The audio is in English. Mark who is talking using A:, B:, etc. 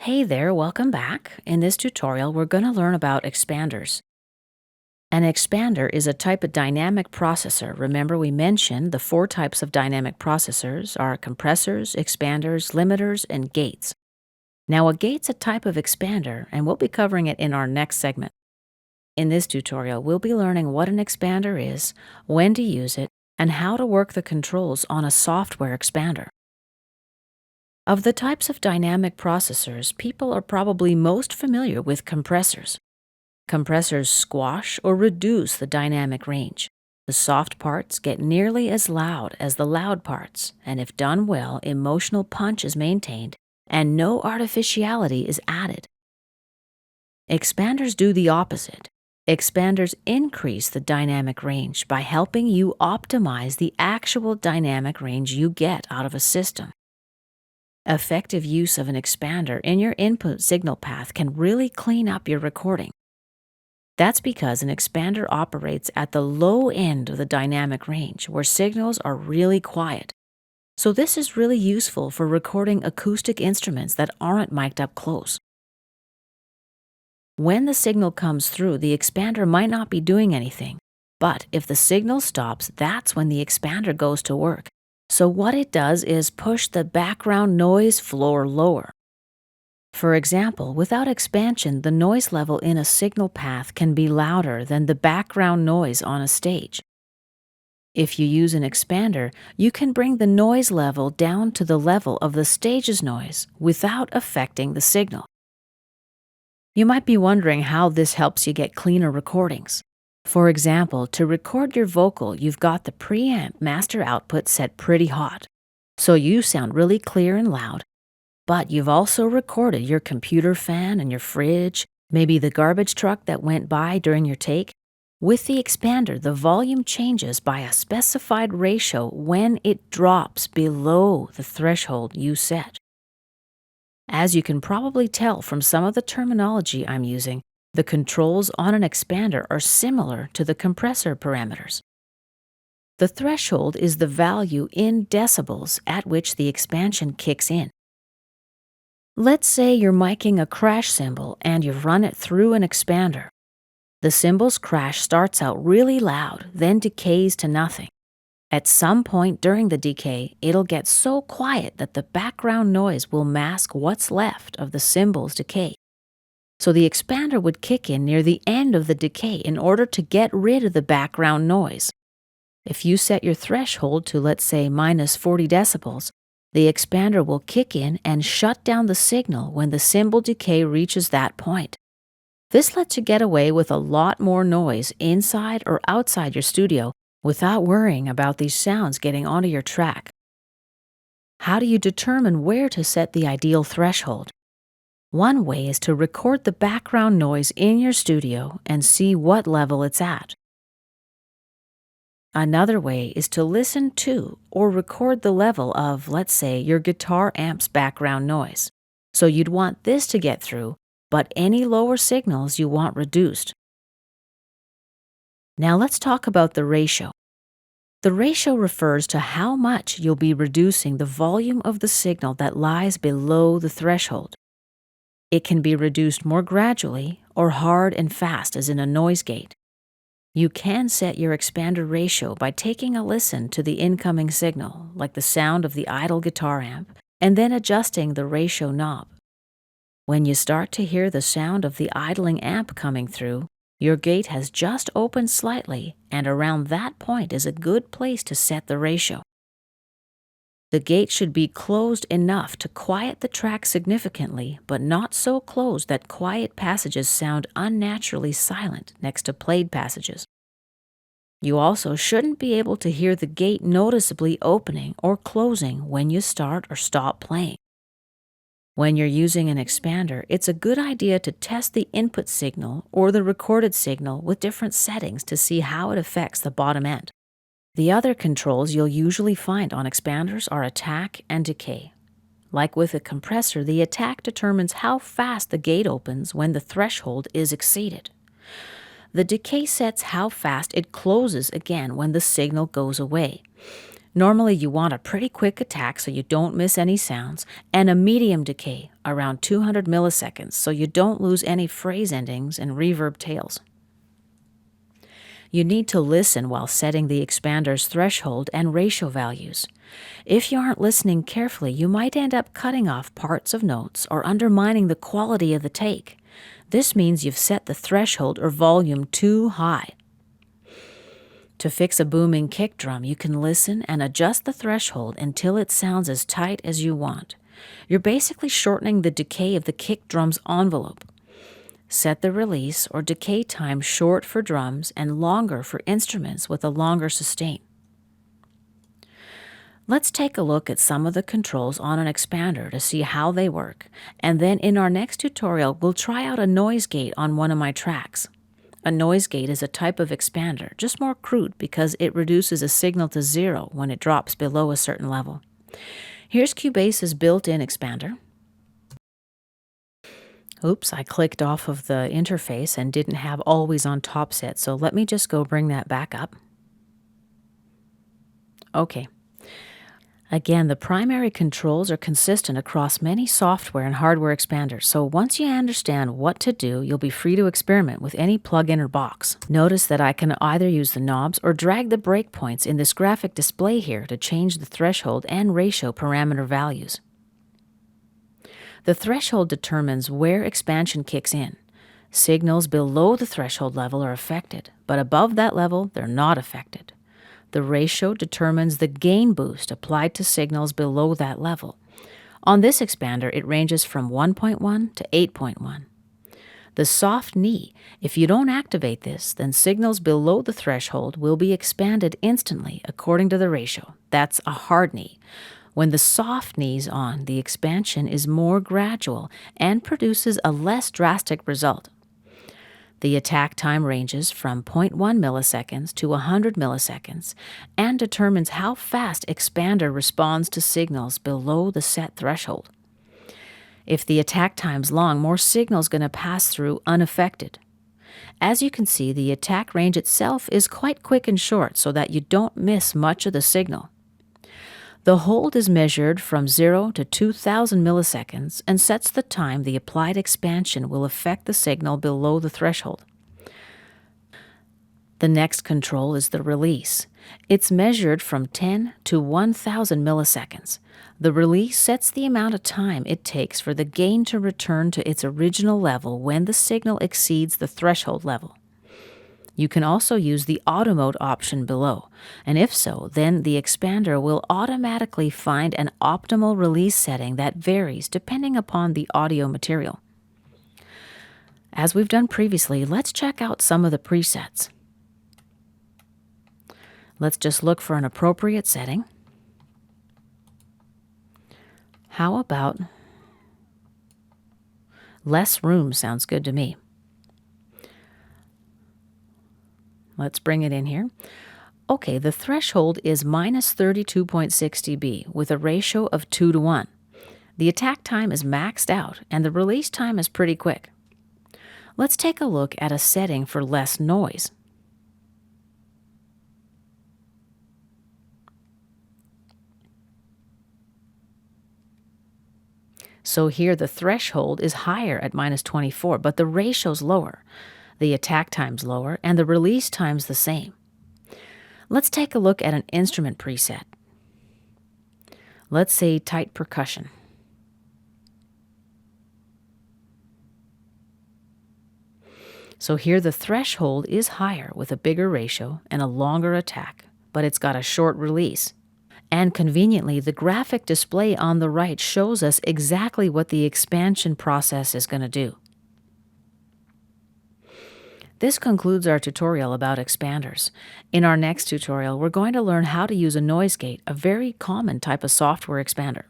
A: Hey there, welcome back. In this tutorial, we're going to learn about expanders. An expander is a type of dynamic processor. Remember, we mentioned the four types of dynamic processors are compressors, expanders, limiters, and gates. Now, a gate's a type of expander, and we'll be covering it in our next segment. In this tutorial, we'll be learning what an expander is, when to use it, and how to work the controls on a software expander. Of the types of dynamic processors, people are probably most familiar with compressors. Compressors squash or reduce the dynamic range. The soft parts get nearly as loud as the loud parts, and if done well, emotional punch is maintained and no artificiality is added. Expanders do the opposite. Expanders increase the dynamic range by helping you optimize the actual dynamic range you get out of a system. Effective use of an expander in your input signal path can really clean up your recording. That's because an expander operates at the low end of the dynamic range where signals are really quiet. So this is really useful for recording acoustic instruments that aren't mic'd up close. When the signal comes through, the expander might not be doing anything, but if the signal stops, that's when the expander goes to work. So what it does is push the background noise floor lower. For example, without expansion, the noise level in a signal path can be louder than the background noise on a stage. If you use an expander, you can bring the noise level down to the level of the stage's noise without affecting the signal. You might be wondering how this helps you get cleaner recordings. For example, to record your vocal, you've got the preamp master output set pretty hot, so you sound really clear and loud. But you've also recorded your computer fan and your fridge, maybe the garbage truck that went by during your take. With the expander, the volume changes by a specified ratio when it drops below the threshold you set. As you can probably tell from some of the terminology I'm using, the controls on an expander are similar to the compressor parameters. The threshold is the value in decibels at which the expansion kicks in. Let's say you're miking a crash cymbal and you've run it through an expander. The cymbal's crash starts out really loud, then decays to nothing. At some point during the decay, it'll get so quiet that the background noise will mask what's left of the cymbal's decay. So the expander would kick in near the end of the decay in order to get rid of the background noise. If you set your threshold to, let's say, minus 40 decibels, the expander will kick in and shut down the signal when the cymbal decay reaches that point. This lets you get away with a lot more noise inside or outside your studio without worrying about these sounds getting onto your track. How do you determine where to set the ideal threshold? One way is to record the background noise in your studio and see what level it's at. Another way is to listen to or record the level of, let's say, your guitar amp's background noise. So you'd want this to get through, but any lower signals you want reduced. Now let's talk about the ratio. The ratio refers to how much you'll be reducing the volume of the signal that lies below the threshold. It can be reduced more gradually or hard and fast as in a noise gate. You can set your expander ratio by taking a listen to the incoming signal, like the sound of the idle guitar amp, and then adjusting the ratio knob. When you start to hear the sound of the idling amp coming through, your gate has just opened slightly, and around that point is a good place to set the ratio. The gate should be closed enough to quiet the track significantly, but not so closed that quiet passages sound unnaturally silent next to played passages. You also shouldn't be able to hear the gate noticeably opening or closing when you start or stop playing. When you're using an expander, it's a good idea to test the input signal or the recorded signal with different settings to see how it affects the bottom end. The other controls you'll usually find on expanders are attack and decay. Like with a compressor, the attack determines how fast the gate opens when the threshold is exceeded. The decay sets how fast it closes again when the signal goes away. Normally, you want a pretty quick attack so you don't miss any sounds, and a medium decay, around 200 milliseconds, so you don't lose any phrase endings and reverb tails. You need to listen while setting the expander's threshold and ratio values. If you aren't listening carefully, you might end up cutting off parts of notes or undermining the quality of the take. This means you've set the threshold or volume too high. To fix a booming kick drum, you can listen and adjust the threshold until it sounds as tight as you want. You're basically shortening the decay of the kick drum's envelope. Set the release or decay time short for drums and longer for instruments with a longer sustain. Let's take a look at some of the controls on an expander to see how they work, and then in our next tutorial we'll try out a noise gate on one of my tracks. A noise gate is a type of expander, just more crude because it reduces a signal to zero when it drops below a certain level. Here's Cubase's built-in expander. Oops, I clicked off of the interface and didn't have always on top set, so let me just go bring that back up. Okay. Again, the primary controls are consistent across many software and hardware expanders, so once you understand what to do, you'll be free to experiment with any plug-in or box. Notice that I can either use the knobs or drag the breakpoints in this graphic display here to change the threshold and ratio parameter values. The threshold determines where expansion kicks in. Signals below the threshold level are affected, but above that level, they're not affected. The ratio determines the gain boost applied to signals below that level. On this expander, it ranges from 1.1 to 8.1. The soft knee, if you don't activate this, then signals below the threshold will be expanded instantly according to the ratio. That's a hard knee. When the soft knee's on, the expansion is more gradual and produces a less drastic result. The attack time ranges from 0.1 milliseconds to 100 milliseconds and determines how fast expander responds to signals below the set threshold. If the attack time's long, more signal's going to pass through unaffected. As you can see, the attack range itself is quite quick and short so that you don't miss much of the signal. The hold is measured from 0 to 2000 milliseconds and sets the time the applied expansion will affect the signal below the threshold. The next control is the release. It's measured from 10 to 1000 milliseconds. The release sets the amount of time it takes for the gain to return to its original level when the signal exceeds the threshold level. You can also use the auto mode option below, and if so, then the expander will automatically find an optimal release setting that varies depending upon the audio material. As we've done previously, let's check out some of the presets. Let's just look for an appropriate setting. How about less room? Sounds good to me. Let's bring it in here. Okay, the threshold is minus 32.6 dB with a ratio of 2 to 1. The attack time is maxed out and the release time is pretty quick. Let's take a look at a setting for less noise. So here the threshold is higher at minus 24, but the ratio's lower. The attack time's lower, and the release time's the same. Let's take a look at an instrument preset. Let's say tight percussion. So here the threshold is higher with a bigger ratio and a longer attack, but it's got a short release. And conveniently, the graphic display on the right shows us exactly what the expansion process is going to do. This concludes our tutorial about expanders. In our next tutorial, we're going to learn how to use a noise gate, a very common type of software expander.